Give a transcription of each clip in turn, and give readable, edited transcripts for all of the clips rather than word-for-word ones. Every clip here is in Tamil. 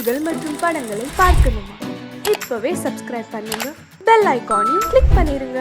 செய்திகள் மற்றும் படங்களை பார்க்கணுமா? இப்பவே சப்ஸ்கிரைப் பண்ணுங்க, பெல் ஐகானையும் கிளிக் பண்ணிருங்க.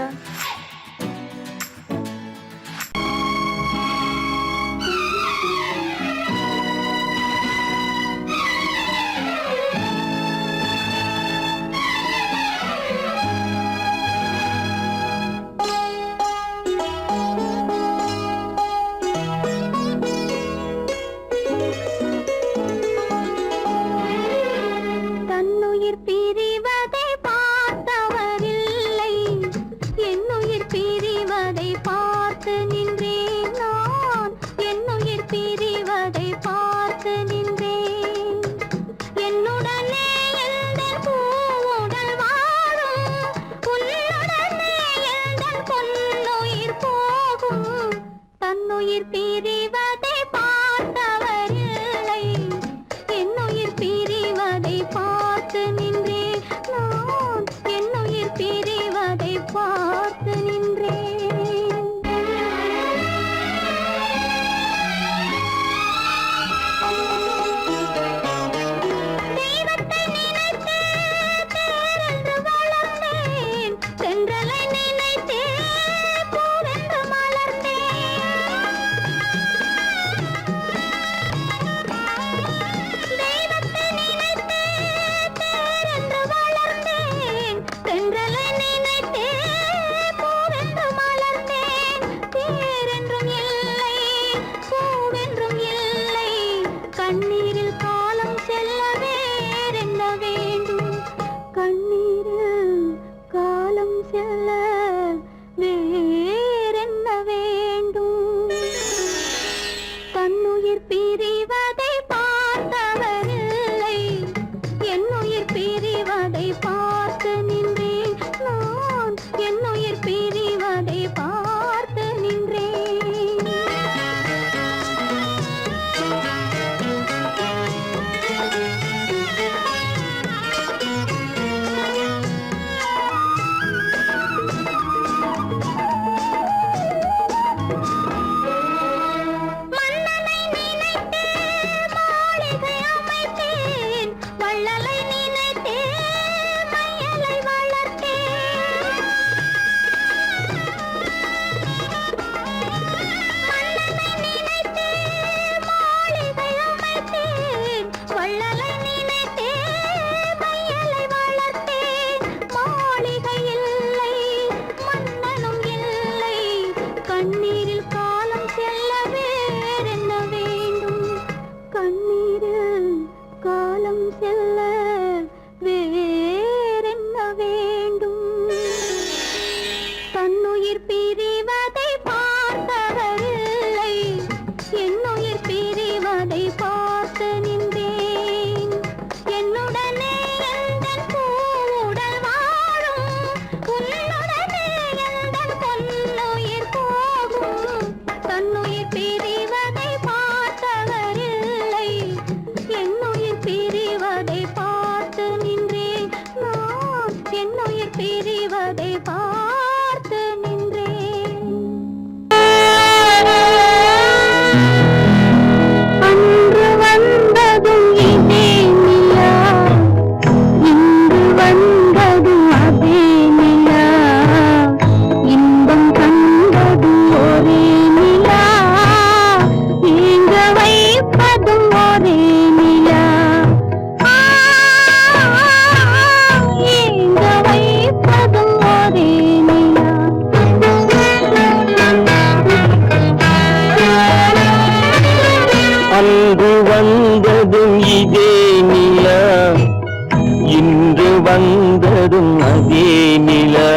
வந்ததும் அதே நிலா,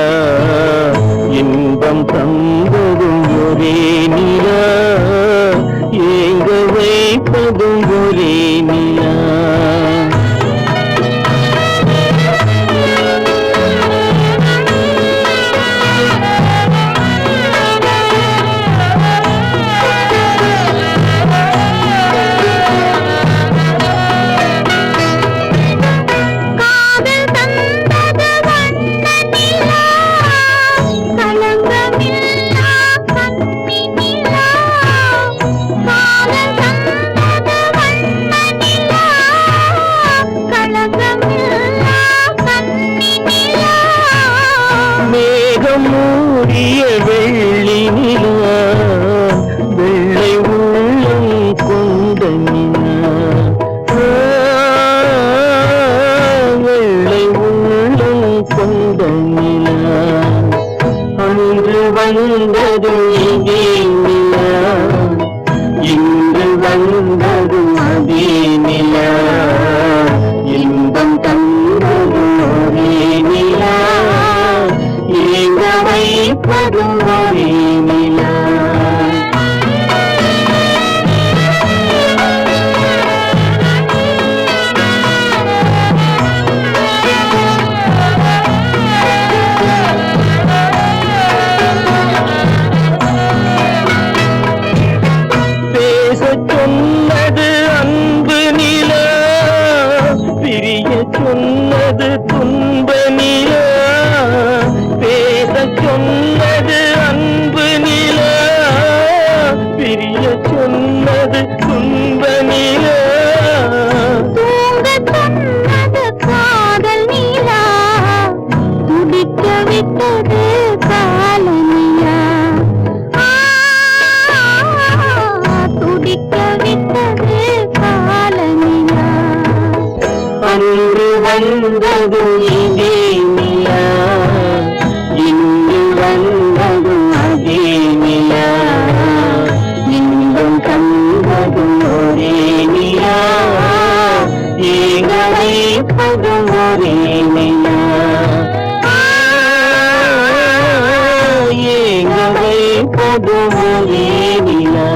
இன்பம் தந்ததும் ஒரே நிலா, ஏங்க வைப்பதும் ஒரே நிலா. வந்ததும் இதே நிலா, இங்கு வந்ததும் அதே நிலா, இன்பம் கண்டதும் ஒரே நிலா, ஏங்க வைப்பதும் ஒரே நிலா, ஏங்க வைப்பதும் ஒரே நிலா.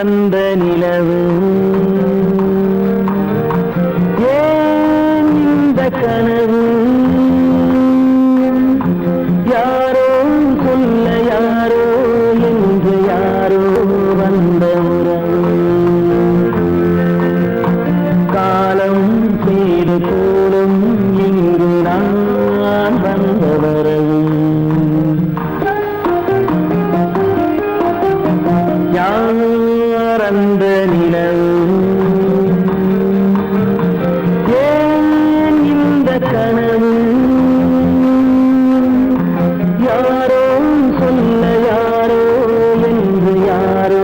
வந்த நிலவு ஏன் இந்த கனவு யாரோ சொல்ல யாரோ என்று யாரோ வந்த உறவு காலம் செய்து கூடும் இங்கு நான் வந்த வரவு யார் அந்த நிலவு ஏன் இந்த கனவு யாரோ சொல்ல யாரோ என்று யாரோ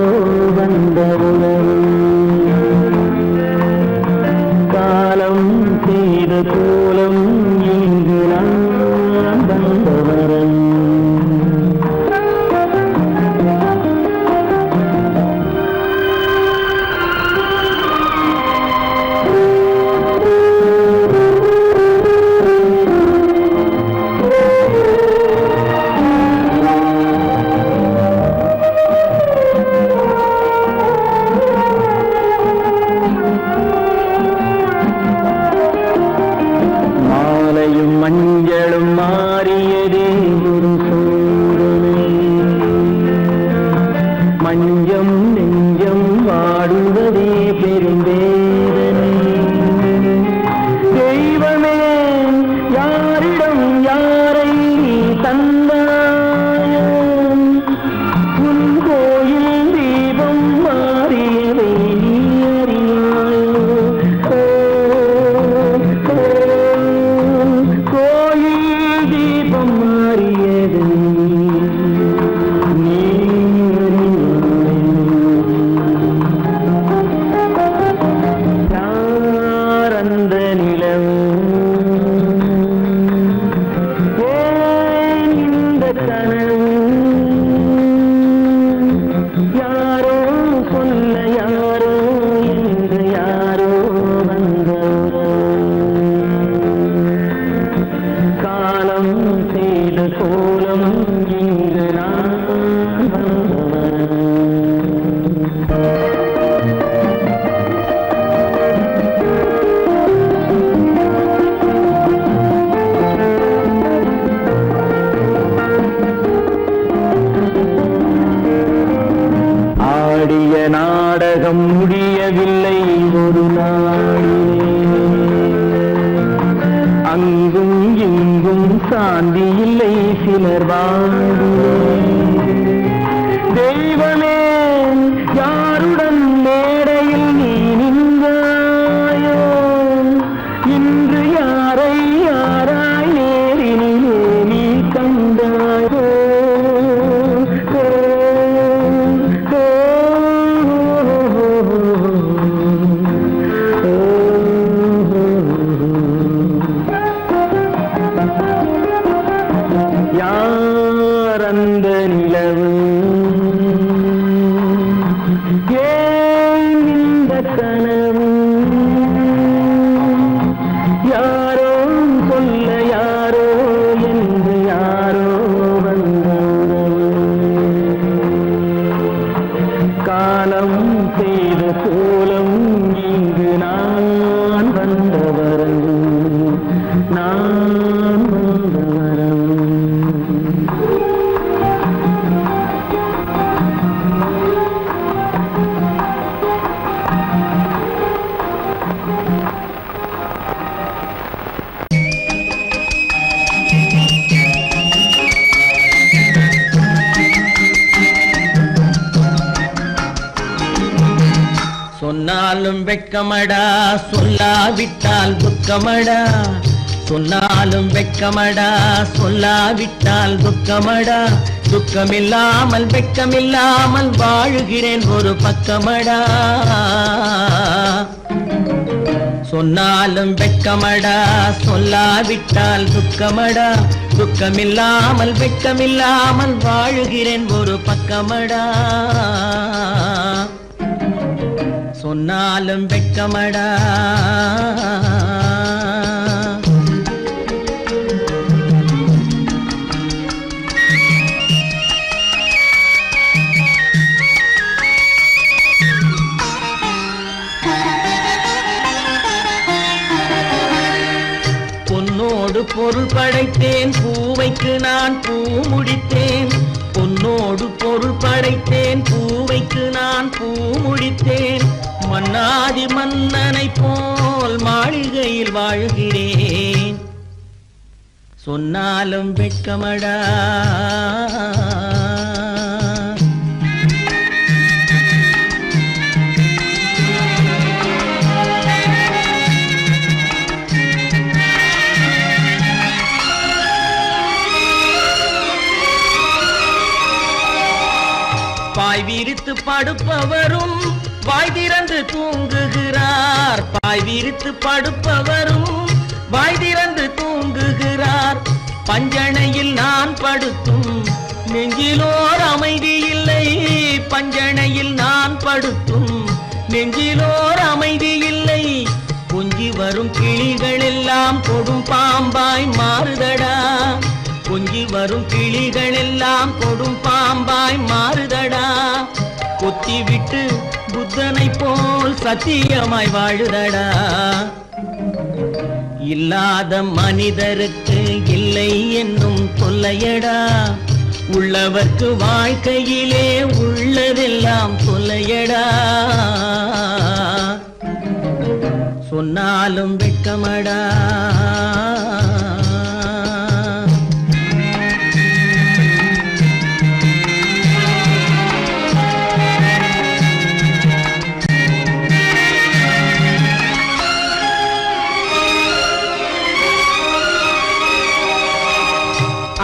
வந்த உணவு காலம் செய்த கோலம் இங்கு நான் வந்த வரவு மாலையும் மஞ்சளும் மாறியதே ஒரு சோதனை மஞ்சம் நெஞ்சம் வாடுவதே பெருந்தேதனை தெய்வமே யாரிடம் யாரை தந்தாயோ உன் கோயில் தீபம் மாறியதை நீ அறியாயோ கோயில் தீபம் மாறியது நீ யார் அந்த நிலவு ஏன் இந்த கனவு யாரோ சொல்ல யாரோ என்று யாரோ வந்த காலம் செய்த கோலம் இங்கு நான் வந்தவன் ஆடிய நாடகம் முடியவில்லை ஒரு நாளிலே அங்கும் இங்கும் சாந்தி இல்லை சிலர் வாழ்விலே தெய்வமே யாருடன் மேடையில் நீ நின்றாயோ இன்று யாரை யாராய் நேரினிலே நீ கண்டாயோ யார் அந்த நிலவு ஏன் இந்த கனவு யாரோ சொல்ல யாரோ என்று யாரோ வந்த உறவு காலம் செய்த கோலம் இங்கு நான் வந்த வரவு நான் வந்த வரவு சொன்னாலும் வெட்கமடா சொல்லாவிட்டால் துக்கமடா சொன்னாலும் வெட்கமடா சொல்லாவிட்டால் துக்கமடா துக்கமில்லாமல் வெட்கமில்லாமல் வாழுகிறேன் ஒரு பக்கமடா சொன்னாலும் வெட்கமடா சொல்லாவிட்டால் துக்கமடா துக்கமில்லாமல் வெட்கமில்லாமல் வாழுகிறேன் ஒரு பக்கமடா சொன்னாலும் வெட்கமடா பொருள் படைத்தேன், பூவைக்கு நான் பூ முடித்தேன். பொன்னோடு பொருள் படைத்தேன், பூவைக்கு நான் பூ முடித்தேன். மன்னாதி மன்னனை போல் மாளிகையில் வாழ்கிறேன். சொன்னாலும் வெட்கமடா. பாய் விரித்து படுப்பவரும் வாய் திறந்து தூங்குகிறார். பாய் விரித்து படுப்பவரும் வாய் திறந்து தூங்குகிறார். பஞ்சணையில் நான் படுத்தும் நெஞ்சிலோர் அமைதி இல்லை. பஞ்சணையில் நான் படுத்தும் நெஞ்சிலோர் அமைதி இல்லை. கொஞ்சி வரும் கிளிகள் எல்லாம் கொடும் பாம்பாய் மாறுதடா. கொஞ்சி வரும் கிளிகள் எல்லாம் கொடும் பாம்பாய் மாறுதடா. கொத்தி விட்டு புத்தனை போல் சத்தியமாய் வாழுதடா. இல்லாத மனிதருக்கு இல்லை என்னும் தொல்லையடா. உள்ளவர்க்கு வாழ்க்கையிலே உள்ளதெல்லாம் தொல்லையடா. சொன்னாலும் வெட்கமடா.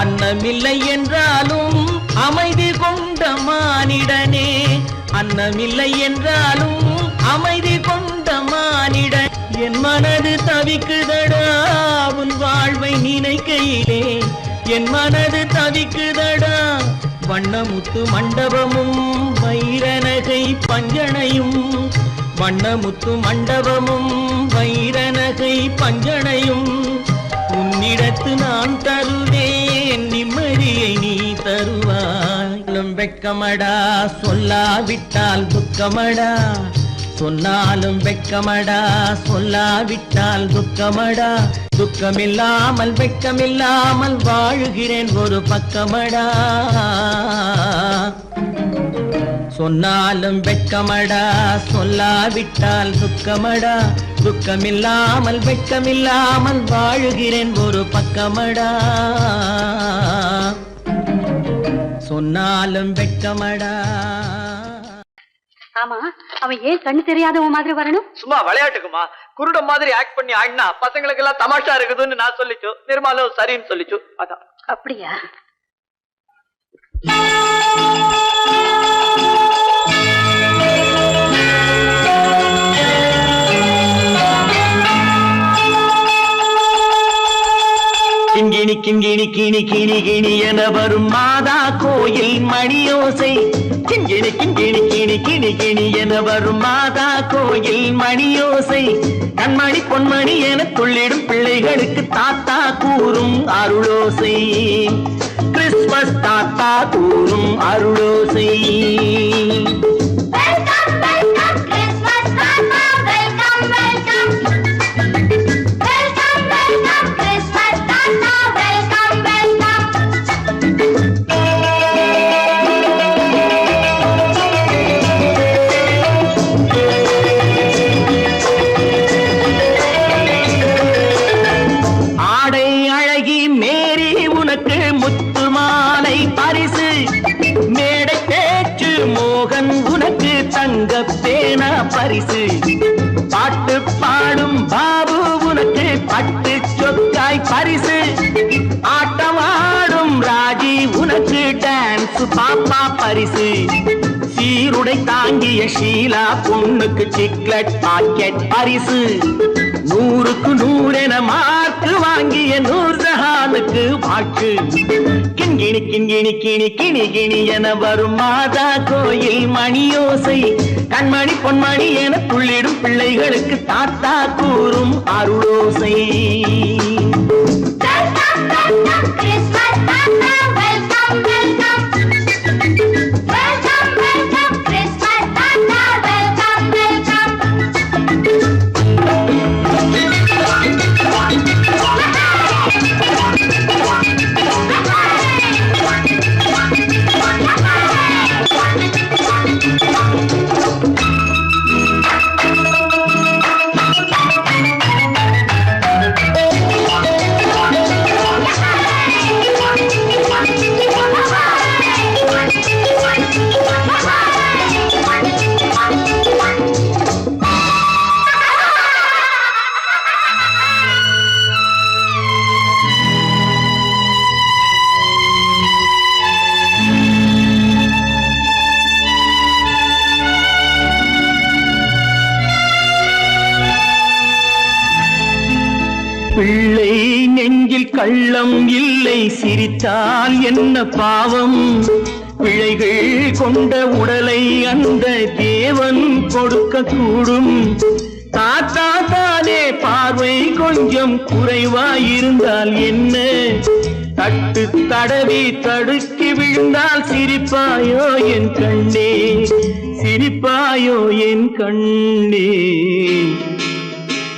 அன்னமில்லை என்றாலும் அமைதி கொண்ட மானிடனே. அன்னமில்லை என்றாலும் அமைதி கொண்ட மானிடன். என் மனது தவிக்குதடா உன் வாழ்வை நினைக்கையிலே. என் மனது தவிக்குதடா. வண்ணமுத்து மண்டபமும் வைரநகை பஞ்சனையும். வண்ணமுத்து மண்டபமும் வைரநகை பஞ்சனையும். உன்னிடத்து நான் தருவேன், நிம்மதியை நீ தருவாய். வெட்கமடா, சொல்லாவிட்டால் துக்கமடா. சொன்னாலும் வெட்கமடா, சொல்லாவிட்டால் துக்கமடா. துக்கமில்லாமல் வெட்கமில்லாமல் வாழுகிறேன் ஒரு பக்கமடா. சொன்னாலும் வெட்கமடா, சொல்லாவிட்டால் துக்கமடா. துக்கமில்லாமல் வெட்கமில்லாமல் வாழுகிறேன் ஒரு பக்கமடா. சொன்னாலும் வெட்கமடா. ஆமா, அவன் ஏன் கண்ணு தெரியாதவன் மாதிரி வரணும்? சும்மா விளையாட்டுக்குமா, குருட மாதிரி ஆக்ட் பண்ணி ஆடினா பசங்களுக்கு எல்லாம் தமாஷா இருக்குதுன்னு நான் சொல்லிச்சு. நிர்மலும் சரின்னு சொல்லிச்சு. அதான். அப்படியா? கிண்கிணி கிண்கிணி கிணி கிணி கிணி என வரும் மாதா கோயில் மணியோசை. கிண்கிணி கிண்கிணி கிணி கிணி கிணி என வரும் மாதா கோயில் மணியோசை. கண்மணி பொன்மணி என துள்ளிடும் பிள்ளைகளுக்கு தாத்தா கூறும் அருளோசை. கிறிஸ்துமஸ் தாத்தா கூறும் அருளோசை. பரிசு பாட்டு பாடும் பாபு உனக்கு பட்டு சொக்காய் பரிசு. ஆட்டமாடும் ராஜி உனக்கு டான்ஸ் பாப்பா பரிசு. சீருடை தாங்கிய ஷீலா பொண்ணுக்கு சிக்லெட் பாக்கெட் பரிசு. 100க்கு 100 என மார்க்கு வாங்கிய நூர்ஜஹானுக்கு வாழ்த்து. கிண்கிணி கிண்கிணி கிணி கிணி கிணி என வரும் மாதா கோயில் மணியோசை. கண்மணி பொன்மணி என துள்ளிடும் பிள்ளைகளுக்கு தாத்தா கூறும் அருளோசை. பிள்ளை நெஞ்சில் கள்ளம் இல்லை, சிரித்தால் என்ன பாவம்? பிழைகள் கொண்ட உடலை அந்த தேவன் கொடுக்க கூடும். தாத்தா தானே பார்வை கொஞ்சம் குறைவாயிருந்தால் என்ன? தட்டு தடவி தடுக்கி விழுந்தால் சிரிப்பாயோ என் கண்ணே, சிரிப்பாயோ என் கண்ணே.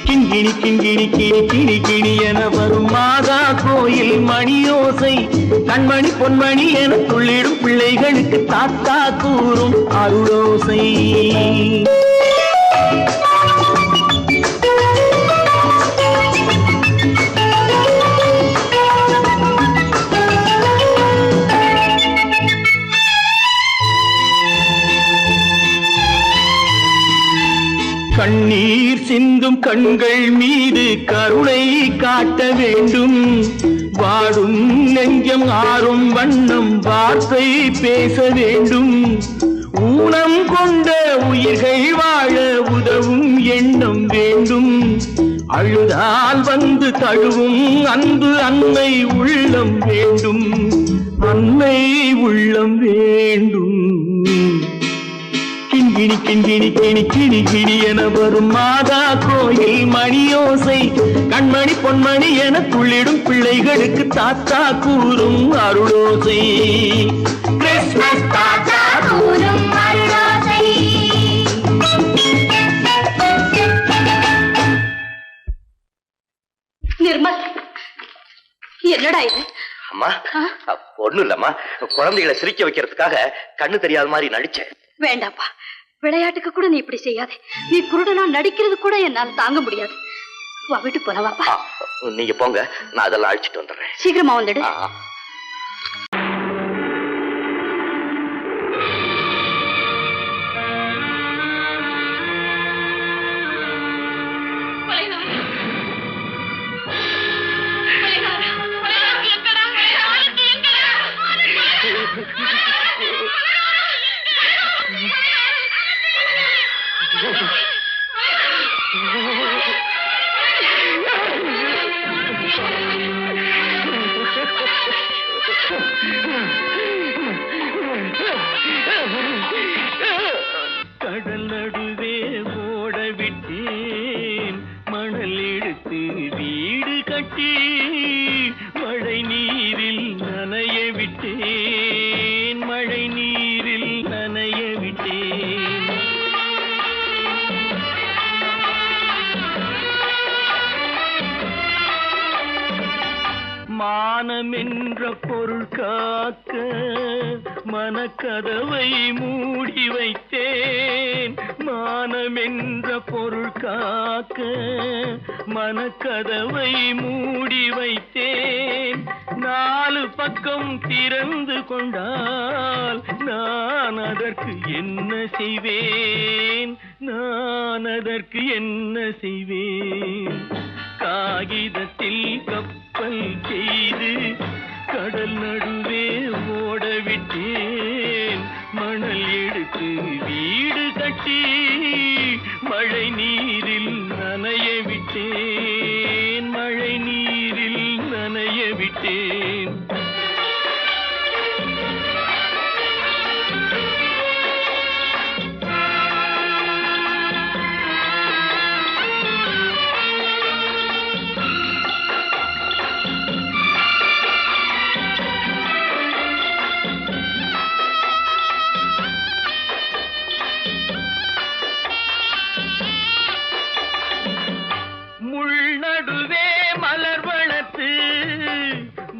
கிண்கிணி கிண்கிணி கிணி கிணி கிணி என வரும் மாதா கோயில் மணியோசை, கண்மணி பொன்மணி என துள்ளிடும் பிள்ளைகளுக்கு தாத்தா கூறும் அருளோசை. கண்ணீர் சிந்தும் கண்கள் மீது கருணை காட்ட வேண்டும். வாடும் நெஞ்சம் ஆறும் வண்ணம் வார்த்தை பேச வேண்டும். ஊனம் கொண்ட உயிர்கள் வாழ உதவும் எண்ணம் வேண்டும். அழுதால் வந்து தழுவும் அன்பு அன்னை உள்ளம் வேண்டும், அன்னை உள்ளம் வேண்டும். கிண்கிணி கிண்கிணி கிணி கிணி கிணி என வரும் மாதா கோயில் மணியோசை, கண்மணி பொன்மணி என துள்ளிடும் பிள்ளைகளுக்கு தாத்தா கூறும் அருளோசை. கிறிஸ்மஸ் தாத்தா கூறும் அருளோசை. நிர்மல், என்னடா இது? அம்மா ஒண்ணும் இல்லம்மா, குழந்தைகளை சிரிக்க வைக்கிறதுக்காக கண்ணு தெரியாத மாதிரி நடிச்சேன். வேண்டாப்பா, விளையாட்டுக்கு கூட நீ இப்படி செய்யாதே. நீ குருடனா நடிக்கிறது கூட என்னால தாங்க முடியாது. வா, வீட்டுக்கு போல வாப்பா. நீங்க போங்க, நான் அதெல்லாம் அழிச்சிட்டு வந்துடுறேன். சீக்கிரமா வந்துடு. கடல் நடுவே ஓட விட்டேன், மணல் எடுத்து வீடு கட்டி மழை நீரில் நனைய விட்டேன், மழை நீரில் நனைய விட்டேன். மானம் என்ற பொருள் காக்க மனக்கதவை மூடி வைத்தேன், மானம் என்ற பொருள் காக்க மனக்கதவை மூடி வைத்தேன். நாலு பக்கம் திறந்து கொண்டால் நான் அதற்கு என்ன செய்வேன், நான் அதற்கு என்ன செய்வேன்? காகிதத்தில் கப்பல் செய்து கடல் நடுவே ஓட விட்டேன், மணல் எடுத்து வீடு கட்டி மழை நீரில் நனைய விட்டேன், மழை நீரில் நனைய விட்டேன். முள்நடுவே மலர் வளர்த்து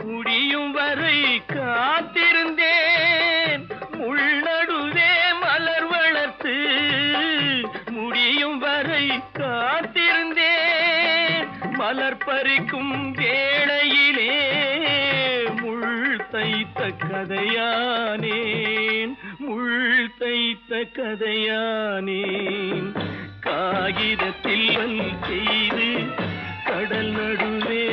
முடியும் வரை காத்திருந்தேன், முள்நடுவே மலர் வளர்த்து முடியும் வரை காத்திருந்தேன். மலர் பறிக்கும் வேளையிலே முள் தைத்த கதையானேன், முள் தைத்த கதையானேன். காகிதத்தில் செய்து கடல் நடுவே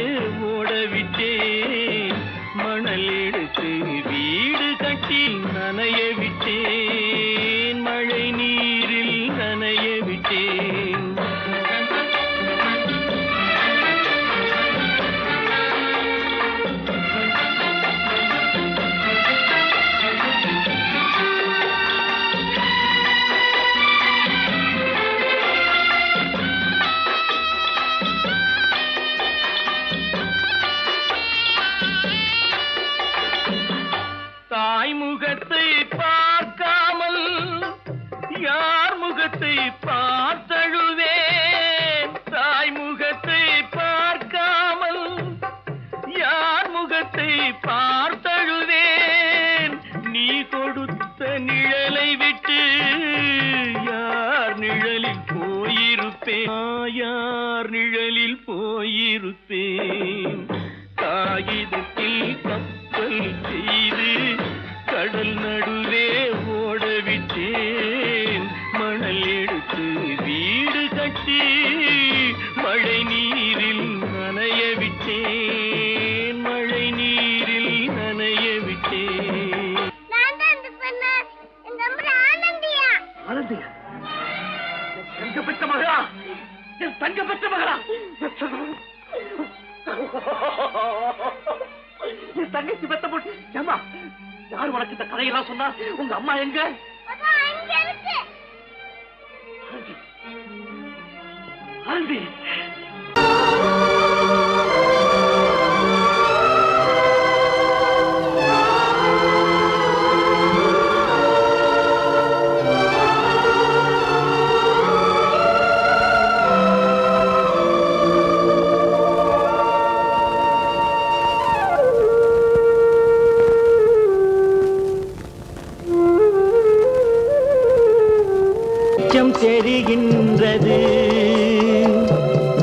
ஓடவிட்டேன், மணல் எடுத்து வீடு கட்டி நனைய விட்டேன், மழை நீரில் நனைய விட்டேன். பார்த்தழுவேன் தாய் முகத்தை பார்க்காமல் யார் முகத்தை பார்த்தழுவேன் நீ கொடுத்த நிழலை விட்டு யார் நிழலில் போயிருப்பேன் யார் நிழலில் போயிருப்பேன் காகிதத்தில் கப்பல் செய்து கடல் நடுவே ஓடவிட்டேன் மணல் எடுத்து வீடு கட்டி மழை நீரில் நனைய விட்டேன் மழை நீரில் நனைய விட்டேன். ஆனந்தியா தங்க பெற்ற மகளா என் தங்க பெற்ற மகளா என் தங்கச்சி பெத்த போட்டு ஏமா யார் உனக்கு இந்த கதையெல்லாம் சொன்னா உங்க அம்மா எங்க ஆனந்தி தெரிகின்றது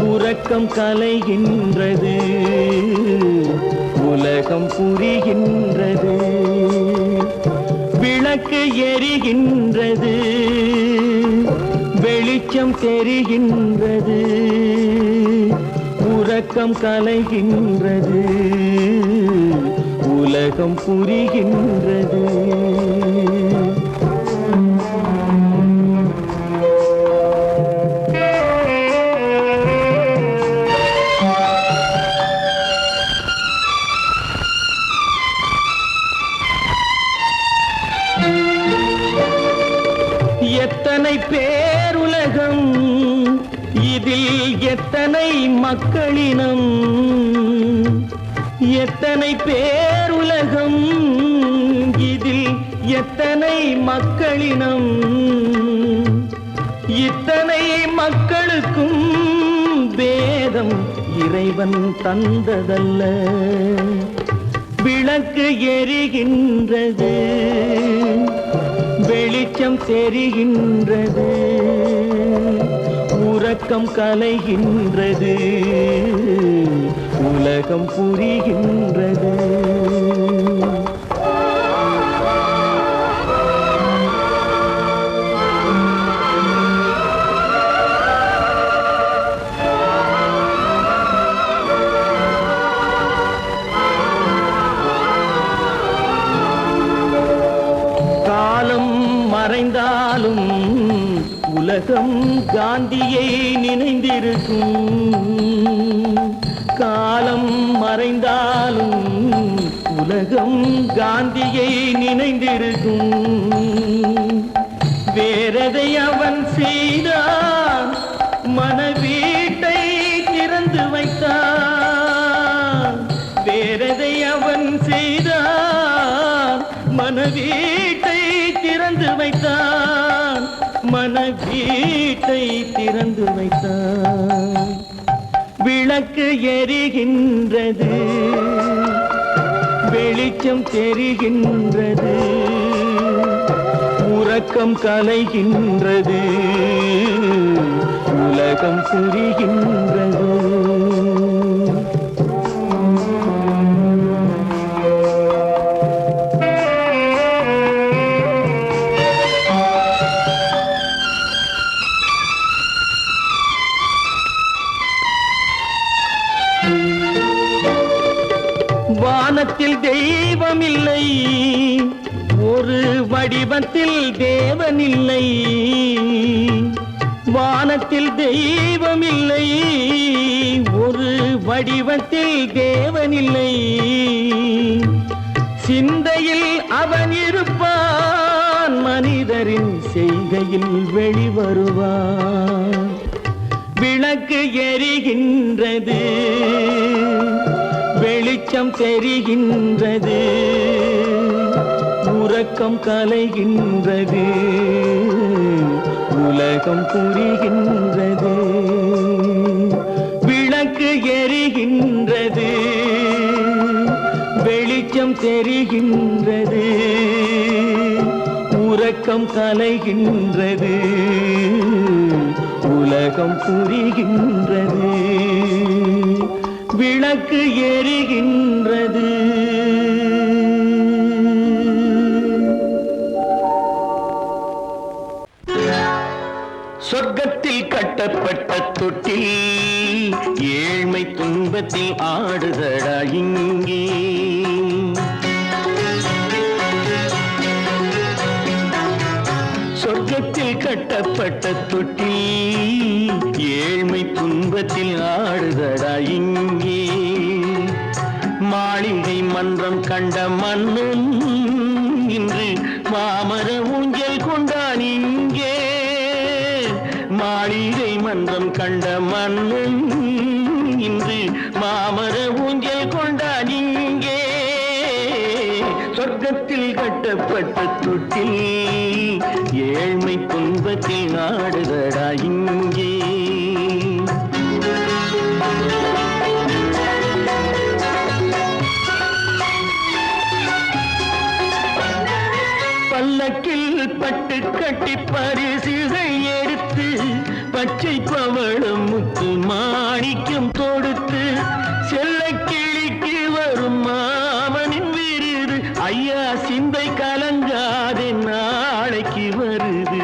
உறக்கம் கலைகின்றது உலகம் புரிகின்றது விளக்கு எரிகின்றது வெளிச்சம் தெரிகின்றது உறக்கம் கலைகின்றது உலகம் புரிகின்றது. எத்தனை பேருலகம் இதில் எத்தனை மக்களினம் எத்தனை பேருலகம் இதில் எத்தனை மக்களினம் இத்தனை மக்களுக்கும் வேதம் இறைவன் தந்ததல்ல விளக்கு எரிகின்றது வெளிச்சம் தெரிகின்றது உறக்கம் கலைகின்றது உலகம் புரிகின்றது. மறைந்தாலும் உலகம் காந்தியை நினைந்திருக்கும் காலம் மறைந்தாலும் உலகம் காந்தியை நினைந்திருக்கும் வேறதை அவன் செய்தான் மனவீட்டை திறந்து வைத்தான் வேறதை அவன் செய்தான் மனவீட்டை திறந்து வைத்தான் மனவீட்டை திறந்து வைத்தான் விளக்கு எரிகின்றது வெளிச்சம் தெரிகின்றது உறக்கம் கலைகின்றது உலகம் புரிகின்றது. வானத்தில் தெய்வம் இல்லை ஒரு வடிவத்தில் தேவன் இல்லை வானத்தில் தெய்வம் இல்லை ஒரு வடிவத்தில் தேவன் இல்லை சிந்தையில் அவன் இருப்பான் மனிதரின் செய்கையில் வெளிவருவான் விளக்கு எரிகின்றது வெளிச்சம் தெரிகின்றது உறக்கம் கலைகின்றது உலகம் புரிகின்றது, விளக்கு எரிகின்றது, வெளிச்சம் தெரிகின்றது, உறக்கம் கலைகின்றது, உலகம் புரிகின்றது, விளக்கு எரிகின்றது. சொர்க்கத்தில் கட்டப்பட்ட தொட்டில் ஏழ்மை துன்பத்தில் ஆடுதடா இங்கே. சொர்க்கத்தில் கட்டப்பட்ட தொட்டில் ஏழ்மை துன்பத்தில் ஆடுதடா இங்கே. மாளிகை மன்றம் கண்ட மன்னன் இன்று மாமர ஊஞ்சல் கொண்டான் இங்கே. மாளிகை மன்றம் கண்ட மன்னன் இன்று மாமர ஊஞ்சல் கொண்டான் இங்கே. சொர்க்கத்தில் கட்டப்பட்ட தொட்டில் ஏழ்மை துன்பத்தில் ஆடுதடா இங்கே. பல்லக்கில் பட்டு கட்டி பரிசுகள் எடுத்து பச்சை பவளம் முத்து மாணிக்கம் தொடுத்து செல்ல கிளிக்கு வரும் மாமனின் விருது. ஐயா சிந்தை கலங்காதே நாளைக்கு வருது.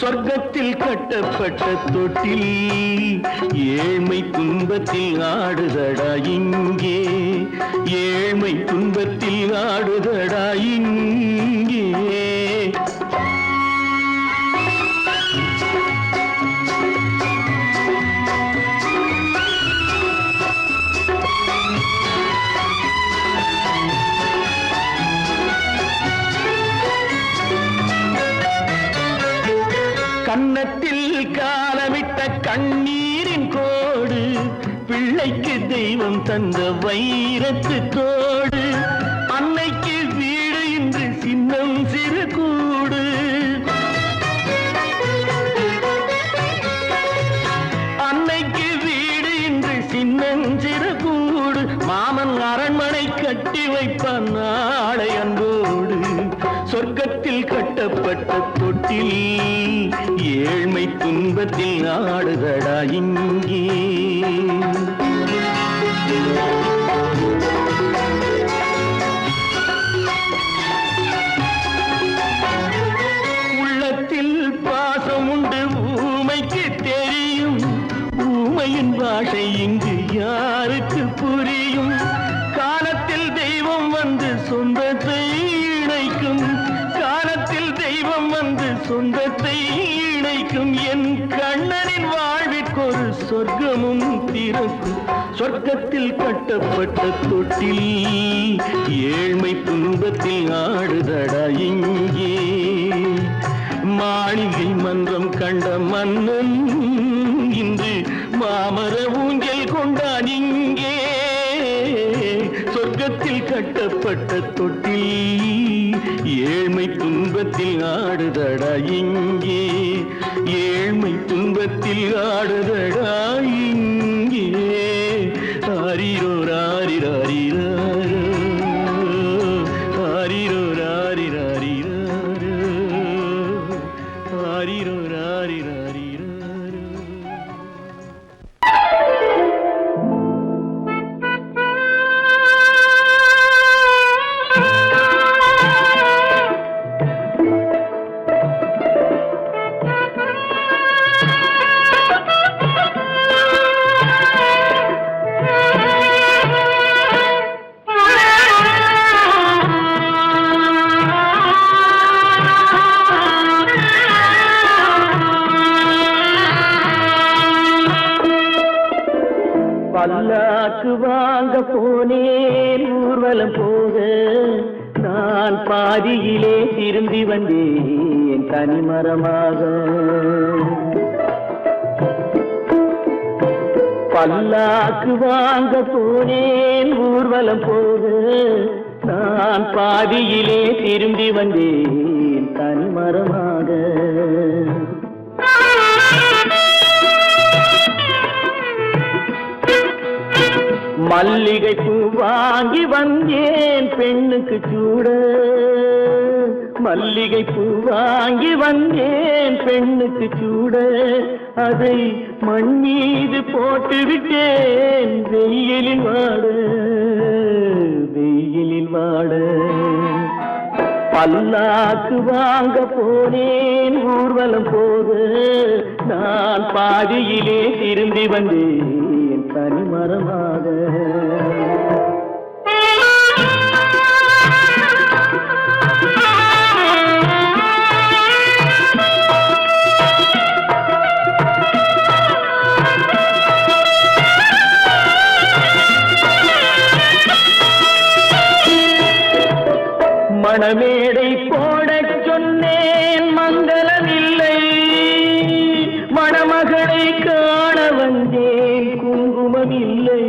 சொர்க்கத்தில் கட்டப்பட்ட தொட்டில் ஏழ்மை துன்பத்தில் ஆடுதடா இங்கே. ஏழ்மை துன்பத்தில் ஆடுதடா இங்கே. கன்னத்தில் காலமிட்ட கண்ணீரின் கோடு, பிள்ளைக்கு தெய்வம் தந்த வைரத்து தோடு. அன்னைக்கு வீடு இன்று சின்னம் சிறு கூடு. அன்னைக்கு வீடு இன்று சின்னம் சிறு கூடு. மாமன் அரண்மனை கட்டி வைப்பான் நாளை அன்போடு. சொர்க்கத்தில் கட்டப்பட்ட தொட்டில் ஏழ்மை துன்பத்தில் ஆடுதடா இங்கே. உள்ளத்தில் பாசம் உண்டு ஊமைக்கு தெரியும். ஊமையின் பாஷை இங்கு யாருக்கு புரியும்? காலத்தில் தெய்வம் வந்து சொந்தத்தை இணைக்கும். காலத்தில் தெய்வம் வந்து சொந்தத்தை இணைக்கும். என் கண்ணனின் வாழ்விற்கொரு சொர்க்கமும் திறக்கும். சொர்க்கத்தில் கட்டப்பட்ட தொட்டில் ஏழ்மை துன்பத்தில் ஆடுதடா இங்கே. மாளிகை மன்றம் கண்ட மன்னன் இன்று மாமர ஊஞ்சல் கொண்டான் இங்கே. சொர்க்கத்தில் கட்டப்பட்ட தொட்டில் ஏழ்மை துன்பத்தில் ஆடுதடா இங்கே. ஏழ்மை துன்பத்தில் ஆடுதடா இங்கே. ஆரிரோ ராரிராரிராரோ, ஆரிரோ ராரிராரிராரோ, ஆரிரோ ராரிராரிராரோ. பல்லாக்கு வாங்க போனேன் ஊர்வலம் போக, நான் பாதியிலே திரும்பி வந்தேன் தனிமரமாக. பல்லாக்கு வாங்க போனேன் ஊர்வலம் போக, நான் பாதியிலே திரும்பி வந்தேன் தனிமரமாக. மல்லிகை பூ வாங்கி வந்தேன் பெண்ணுக்கு சூட மல்லிகை பூ வாங்கி வந்தேன் பெண்ணுக்கு சூட அதை மண் மீது போட்டு விட்டேன் வெயிலில் வாட பல்லாக்கு வாங்க போனேன் ஊர்வலம் போது நான் பாதியிலே திரும்பி வந்தேன் தனிமரமாக மணமேடை போடச் சொன்னேன் மங்களம் இல்லை மணமகளை காண வந்தேன் குங்குமம் இல்லை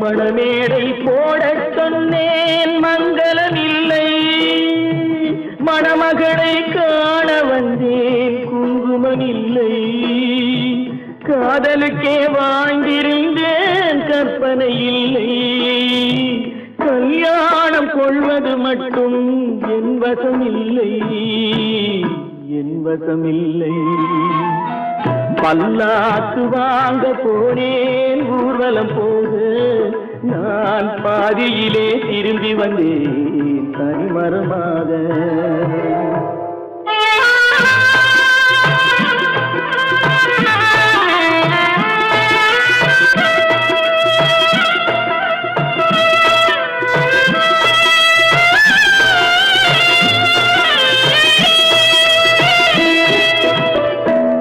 மணமேடை போடச் சொன்னேன் மங்களம் இல்லை மணமகளை காண வந்தேன் குங்குமம் இல்லை காதலுக்கே வாழ்ந்திருந்தேன் கற்பனை இல்லை கல்யாணம் கொள்வது மட்டும் என் வசமில்லை பல்லாக்கு வாங்க போனேன் ஊர்வலம் போது நான் பாதியிலே திரும்பி வந்தேன் தனிமரமாக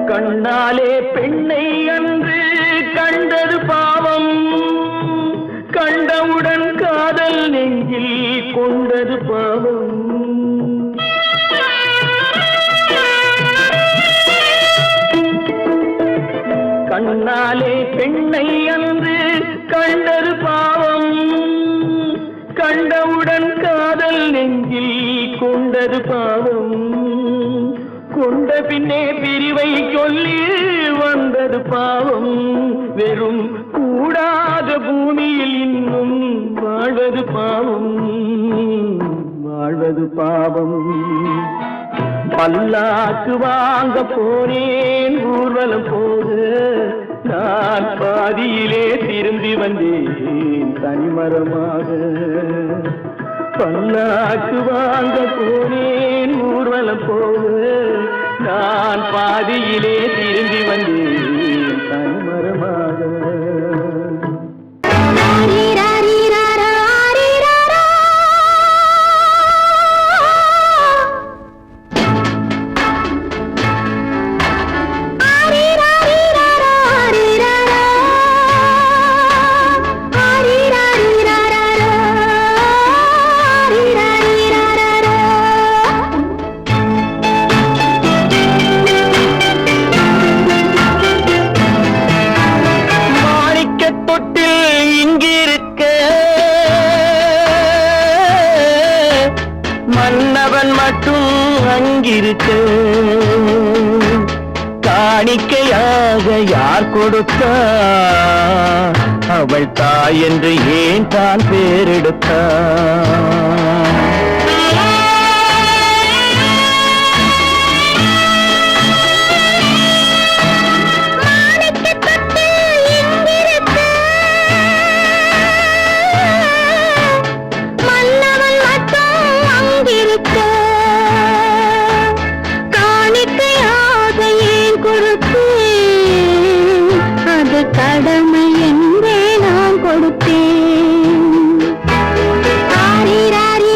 கண்ணாலே பெண்ணை அன்று கண்டது பாவம் கண்டவுடன் காதல் நெஞ்சில் கொண்டது பாவம் கண்ணாலே பெண்ணை அன்று கண்டது பாவம் கண்டவுடன் காதல் நெஞ்சில் கொண்டது பாவம் கொண்ட பின்னே பிரிவை சொல்லி வந்தது பாவம் வெறும் கூடாத பூமியில் இன்னும் வாழ்வது பாவம் பல்லாக்கு வாங்க போனேன் ஊர்வலம் போது நான் பாதியிலே திரும்பி வந்தேன் தனிமரமாக பல்லாக்கு வாங்க போனேன் ஊர்வலம் போது நான் பாதியிலே திரும்பி வந்தேன் தனிமரமாக மன்னவன் மட்டும் அங்கிருக்க காணிக்கையாக யார் கொடுத்தா அவள் தாய் என்று ஏன் தான் பேரெடுத்தா கடமை என்றே நான் கொடுத்தேன். ஆரி ராரி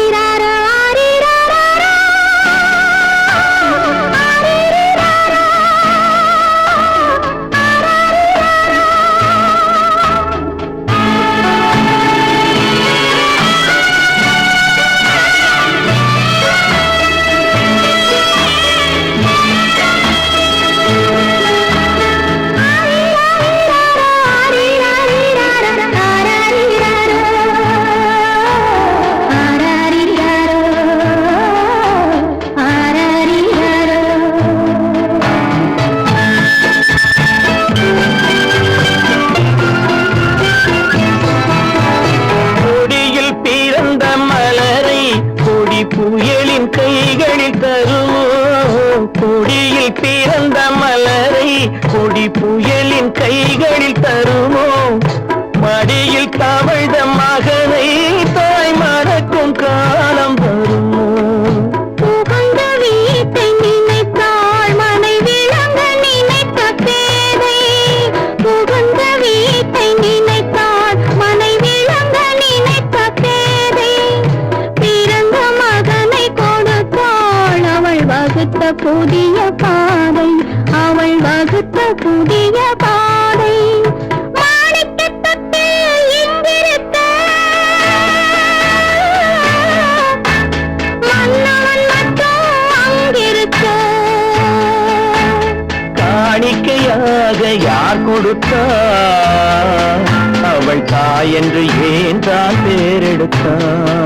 புயலின் கைகளில் தருமோ கொடியில் பிறந்த மலரை கொடி புயலின் கைகளில் தருமோ மடியில் தவழ்ந்த மகனை தாய் மறக்கும் காலம் வருமோ புகுந்த வீட்டை நினைத்தாள் மனை விளங்க நினைத்த பேதை புகுந்த வீட்டை நினைத்தாள் மனை விளங்க நினைத்த பேதை பிறந்த மகனை கொடுத்தாள் அவள் வகுத்த புதிய பாதை அவள் வகுத்த புதிய பாதை மாணிக்கத்தட்டில் இங்கிருக்க மன்னவன் மட்டும் அங்கிருக்க காணிக்கையாக யார் கொடுத்தார் அவள் தாய் என்று ஏன் தான் பேரெடுத்தார்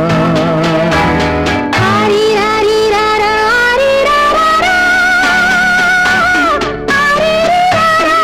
ஆரிராரிராரா, ஆரிராரா, ஆரிராரா,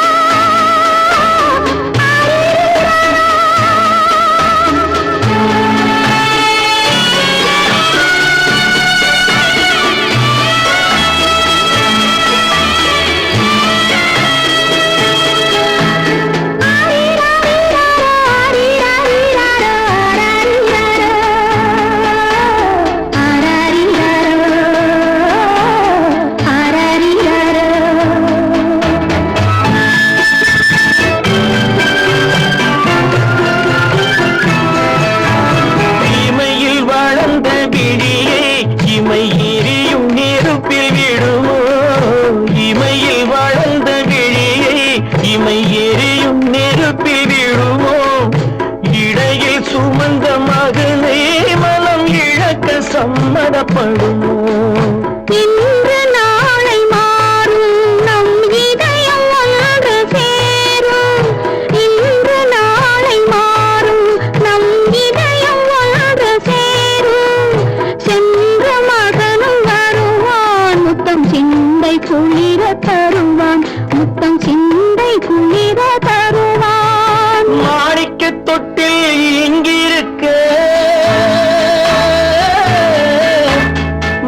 இமையில் வளர்ந்த விழியை இமை எரியும் நெருப்பில் விடுமோ இமையில் வளர்ந்த விழியை இமை எரியும் நெருப்பில் விடுமோ இடையில் சுமந்த மகனை மனம் இழக்க சம்மதப்படுமோ இன்று நாளை மாறும் நம் இதயம் ஒன்று சேரும் இன்று நாளை மாறும் நம் இதயம் ஒன்று சேரும் சென்ற மகனும் வருவான் முத்தம் சிந்தை குளிர தருவான் முத்தம் சிந்தை குளிர தருவான் மாணிக்க தொட்டில் இங்கிருக்க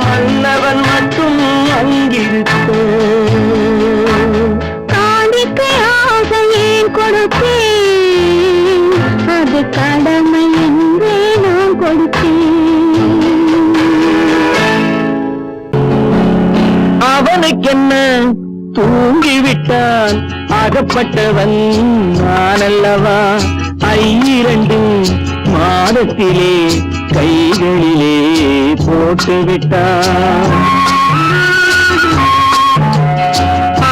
மன்னவன் மட்டும் அங்கிருக்க காணிக்கையாக ஏன் கொடுத்தேன் அது கடமை என்றே நான் கொடுத்தேன் அவனுக்கென்ன தூங்கிவிட்டான் அகப்பட்டவன் நானல்லவா 2 மாதத்திலே கைகளிலே போட்டுவிட்டான்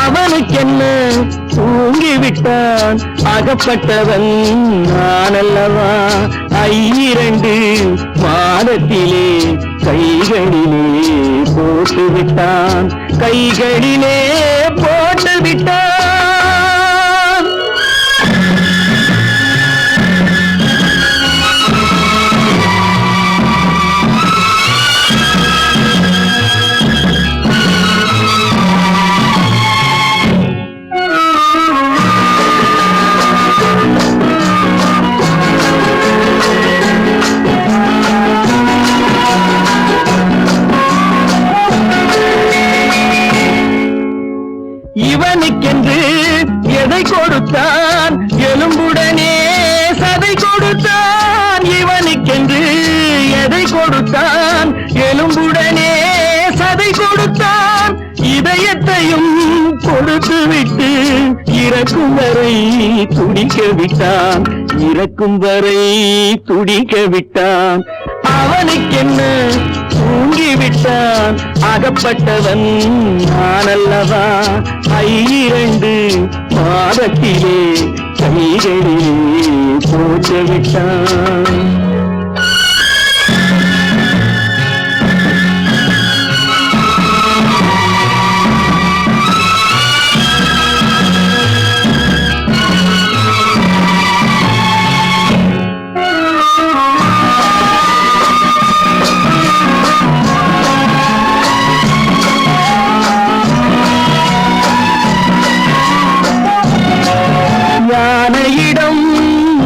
அவனுக்கென்ன தூங்கிவிட்டான் அகப்பட்டவன் நானல்லவா 2 மாதத்திலே கைகளிலே போட்டுவிட்டான் கைகளிலே போட்டுவிட்டான் இவனுக்கென்று எதை கொடுத்தான் எலும்புடனே சதை கொடுத்தான் இவனுக்கென்று எதை கொடுத்தான் எலும்புடனே சதை கொடுத்தான் இதயத்தையும் கொடுத்து விட்டு இறக்கும் வரை துடிக்க விட்டான் இறக்கும் வரை துடிக்க விட்டான் அவனுக்கென்ன தூங்கிவிட்டான் அகப்பட்டவன் நானல்லவா 2 மாதத்திலே கைகளிலே போட்டு விட்டான் யானையிடம்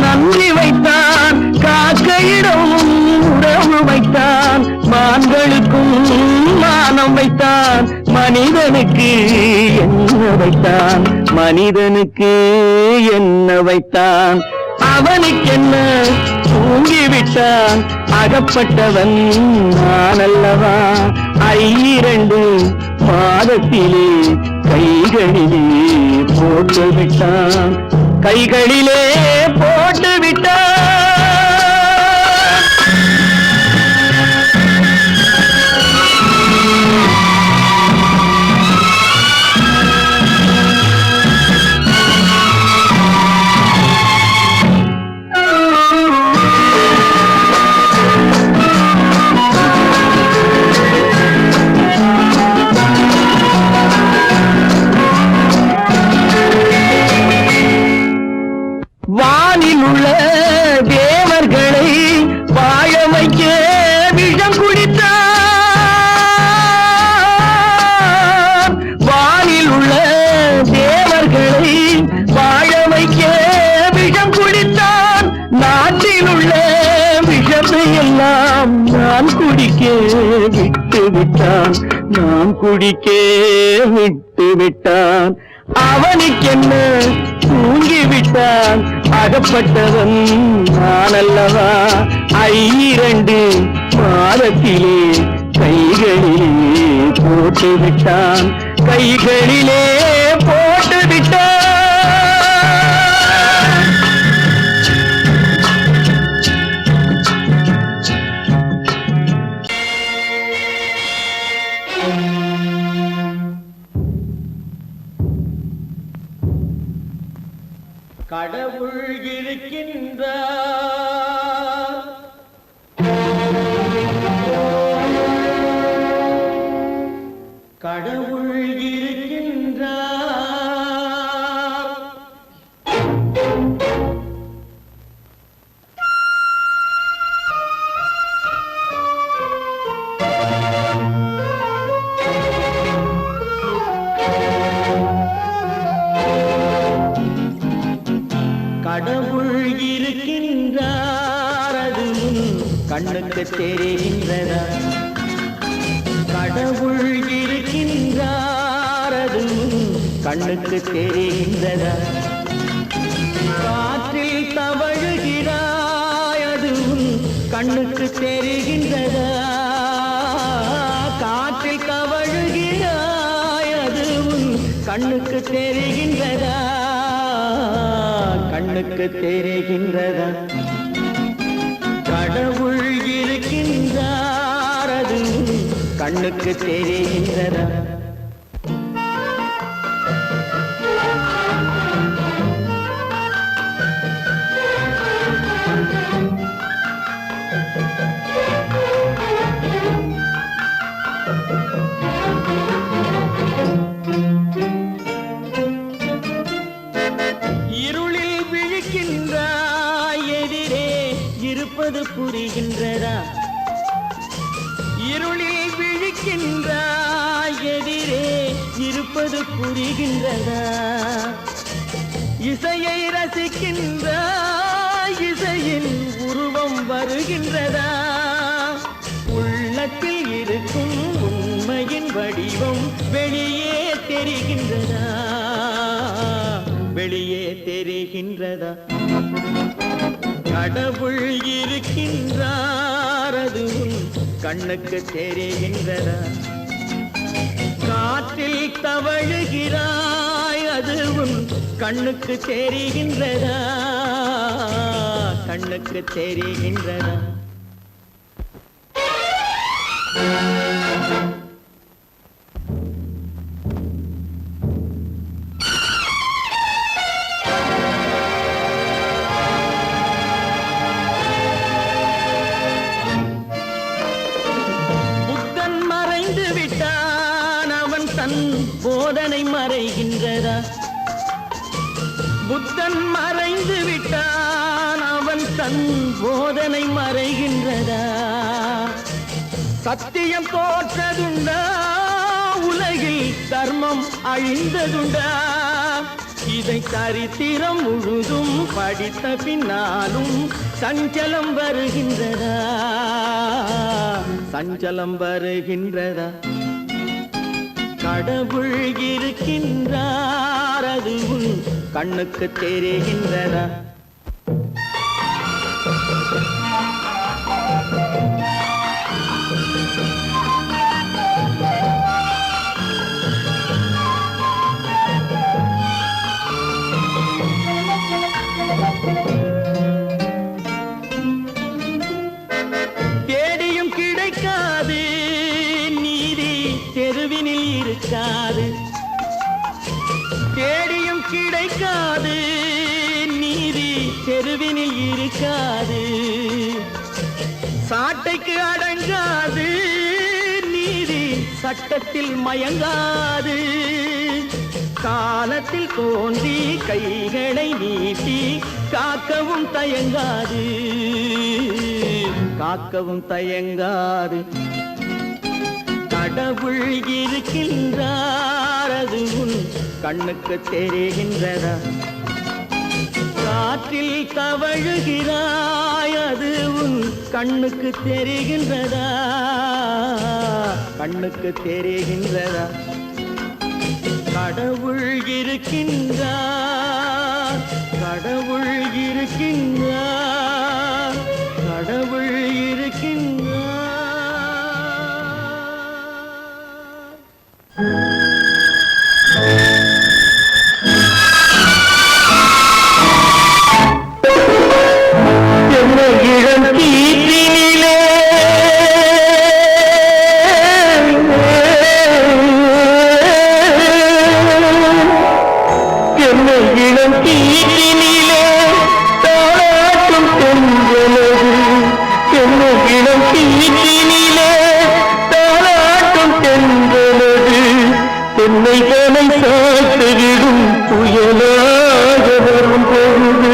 நன்றி வைத்தான் காக்கையிடம் எல்லாம் வைத்தான் மனிதனுக்கு என்ன வைத்தான் மனிதனுக்கு என்ன வைத்தான் அவனுக்கென்ன தூங்கிவிட்டான் அகப்பட்டவன் நான் அல்லவா 2 மாதத்திலே கைகளிலே போட்டு விட்டான் கைகளிலே போட்டு விட்டான் வானில் உள்ள தேவர்களை வாழ வைக்க விஷம் குடித்தான் வானில் உள்ள தேவர்களை வாழ வைக்க விஷம் குடித்தான் நாட்டில் உள்ள விஷத்தை எல்லாம் நான் குடிக்க விட்டு விட்டான் நான் குடிக்க விட்டு விட்டான் அவனுக்கென்ன தூங்கிவிட்டான் அகப்பட்டவன் நான் அல்லவா 2 மாதத்திலே கைகளிலே போட்டு விட்டான் கைகளிலே போட்டு விட்டான் கடவுள் இருக்கின்றார் கடவுள் இருக்கின்றார் கடவுள் இருக்கின்றார் அது கண்ணுக்கு தெரிகின்றதா கடவுள் இருக்கின்றார் அது கண்ணுக்கு தெரிகின்றதா காற்றில் தவழுகிறாய் அது கண்ணுக்கு தெரிகின்றதா காற்றில் தவழுகிறாய் அது கண்ணுக்கு தெரிகின்றதா கண்ணுக்கு தெரிகின்றதா கடவுள் இருக்கின்றார் அது கண்ணுக்கு தெரிகின்றதா இருப்பது புரிகின்றதா இருளில் விழிக்கின்றாய் எதிரே இருப்பது புரிகின்றதா இசையை ரசிக்கின்றாய் இசையின் உருவம் வருகின்றதா உள்ளத்தில் இருக்கும் உண்மையின் வடிவம் வெளியே தெரிகின்றதா வெளியே தெரிகின்றதா கடவுள் இருக்கின்றார் அது கண்ணுக்கு தெரிகின்றதா காற்றில் தவழுகிறாய் அது கண்ணுக்கு தெரிகின்றதா கண்ணுக்கு தெரிகின்றதா போதனை மறைகின்றதா புத்தன் மறைந்து விட்டான் அவன் தன் போதனை மறைகின்றதா சத்தியம் தோற்றதுண்டா உலகில் தர்மம் அழிந்ததுண்டா இதை சரித்திரம் முழுதும் படித்த பின்னாலும் சஞ்சலம் வருகின்றதா சஞ்சலம் வருகின்றதா கடவுள் இருக்கின்றார் அது உன் கண்ணுக்கு தெரிகின்றதா? தேடியும் கிடைக்காது நீதி தெருவினில் இருக்காது. தேடியும் கிடைக்காது நீதி தெருவினில் இருக்காது. சாட்டைக்கு அடங்காது நீதி சட்டத்தில் மயங்காது. காலத்தில் தோன்றி கைகளை நீட்டி காக்கவும் தயங்காது, காக்கவும் தயங்காது. கடவுள் இருக்கின்றார் அது உன் கண்ணுக்கு தெரிகின்றதா? காற்றில் தவழுகிறாய் அது உன் கண்ணுக்கு தெரிகின்றதா? கண்ணுக்கு தெரிகின்றதா? கடவுள் இருக்கின்றார், கடவுள் இருக்கின்றார், கடவுள் இருக்கின்றார். என்ன இளம் கீற்றினிலே இளம் கீற்றினிலே தாளாட்டும் தென்றலது. என்ன இளம் கீற்றினிலே தாளாட்டும் தென்றலது. தென்னைகளை சாத்துவிடும் புயலாக வரும் பொழுது.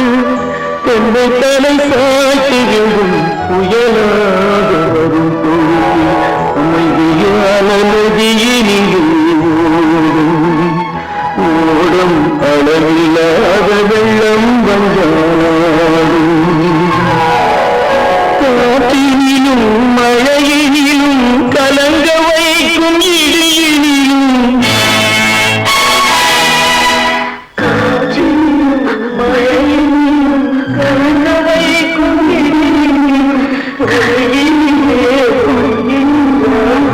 தென்னைகளை சாத்துவிடும் புயலாக வரும் பொழுது. அமைதியான நதியினிலே ஓடும் அளவில்லாத வெள்ளம் வந்தாலும். காற்றினிலும் மழையினிலும் கலங்க வைக்கும் இடியினிலும். காற்றினிலும் மழையினிலும் கலங்க வைக்கும் இடியினிலும். உலகினிலே பொய்கின்றான்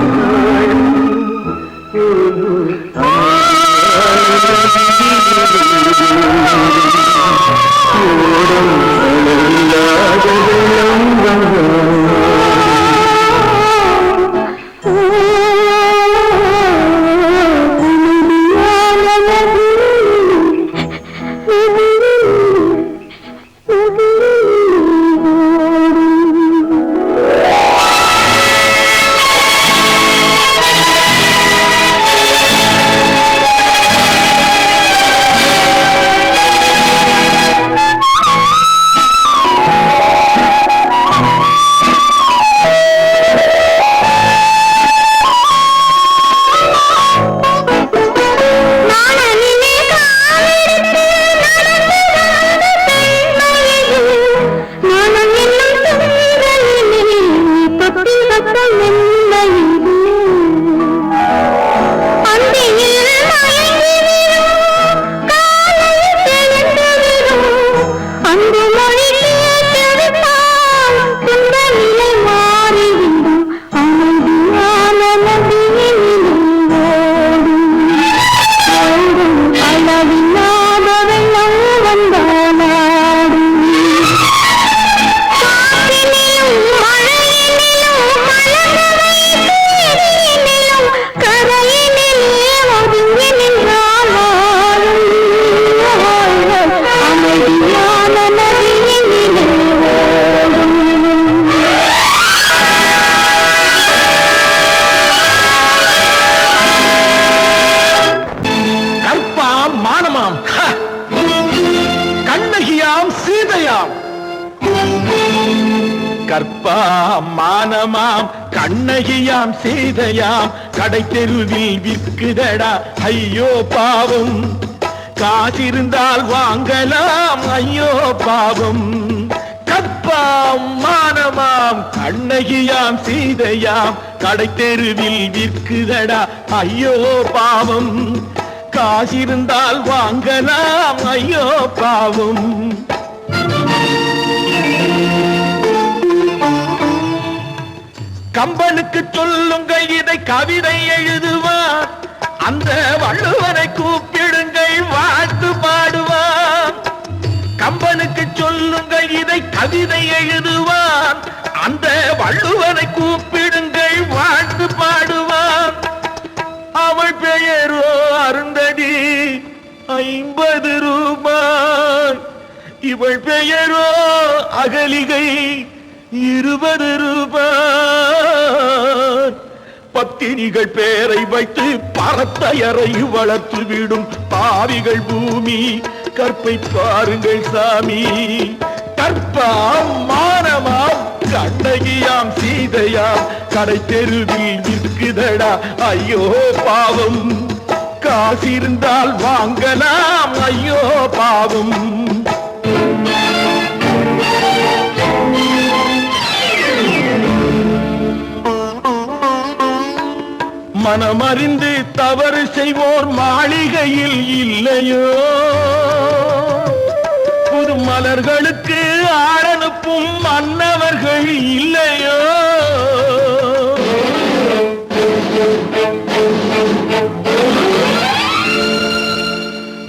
கற்பாம் மானமாம் கண்ணகியாம் சீதையாம் கடை தெருவில் விற்குதடா ஐயோ பாவம். காசிருந்தால் வாங்கலாம் ஐயோ பாவம். கற்பாம் மானமாம் கண்ணகியாம் சீதையாம் கடை தெருவில் விற்குதடா ஐயோ பாவம் காசிருந்தால் வாங்கலாம் ஐயோ பாவம் கம்பனுக்கு சொல்லுங்கள் இதை கவிதை எழுதுவார் அந்த வள்ளுவரை கூப்பிடுங்கள் வாழ்த்து பாடுவார் கம்பனுக்கு சொல்லுங்கள் இதை கவிதை எழுதுவார் அந்த வள்ளுவரை கூப்பிடுங்கள் வாழ்த்து பாடுவார் அவள் பெயரோ அருந்ததி 50 ரூபாய் இவள் பெயரோ அகலிகை 20 ரூபாய் பத்தினிகள் பேரை வைத்து பரத்தையறை வளர்த்து விடும் பாவிகள் பூமி கற்பை பாருங்கள் சாமி கற்பாம் மானமாம் கண்ணகியாம் சீதையாம் கடை தெருவில் விற்குதடா ஐயோ பாவம் காசிருந்தால் வாங்கலாம் ஐயோ பாவம் மனமறிந்து தவறு செய்வோர் மாளிகையில் இல்லையோ புது மலர்களுக்கு ஆளனுப்பும் மன்னவர்கள் இல்லையோ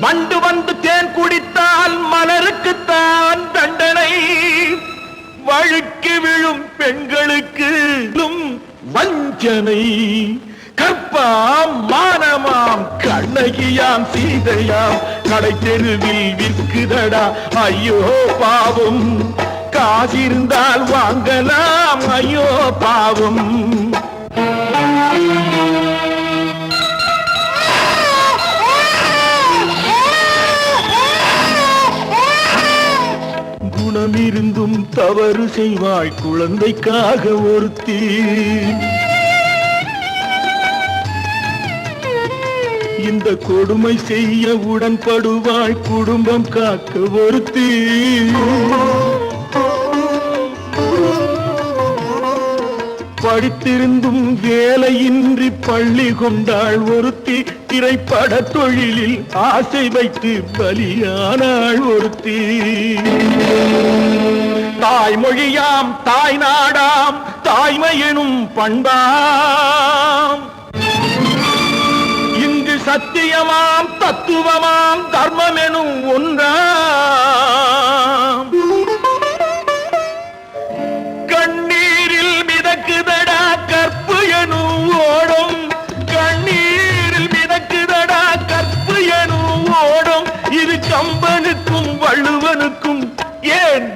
வண்டு வந்து தேன் குடித்தால் மலருக்குத்தான் தண்டனை வழுக்கி விழும் பெண்களுக்கு வஞ்சனை கற்பாம் மானமாம் கண்ணகியாம் சீதையாம் கடை தெருவில் விற்குதடா ஐயோ பாவம் காசிருந்தால் வாங்கலாம் ஐயோ பாவம் குணமிருந்தும் தவறு செய்வாய் குழந்தைக்காக ஒருத்தி இந்த கொடுமை செய்ய உடன்படுவாய் குடும்பம் காக்க ஒருத்தி படித்திருந்தும் வேலையின்றி பள்ளி கொண்டாள் ஒருத்தி திரைப்பட தொழிலில் ஆசை வைத்து பலியானாள் ஒருத்தி தாய்மொழியாம் தாய் நாடாம் தாய்மையெனும் பண்பாம் இங்கு சத்தியமாம் தத்துவமாம் தர்மம் எனும் ஒன்றாம் கண்ணீரில் மிதக்குதடா கற்பு எனும் ஓடும் கண்ணீரில் மிதக்குதடா கற்பு எனும் ஓடும் இது கம்பனுக்கும் வள்ளுவனுக்கும் ஏன்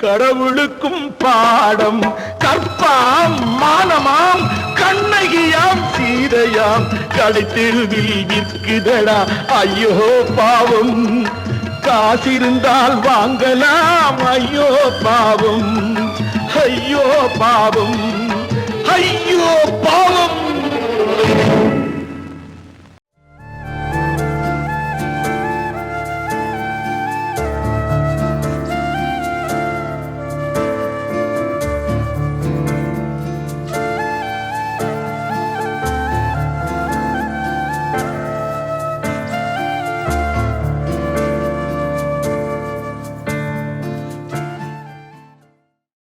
கடவுளுக்கும் பாடம் கற்பாம் மானமாம் கண்ணகியாம் சீதையாம் கடை தெருவில் விற்குதடா ஐயோ பாவம் காசிருந்தால் வாங்கலாம் ஐயோ பாவம் ஐயோ பாவம் ஐயோ பாவம்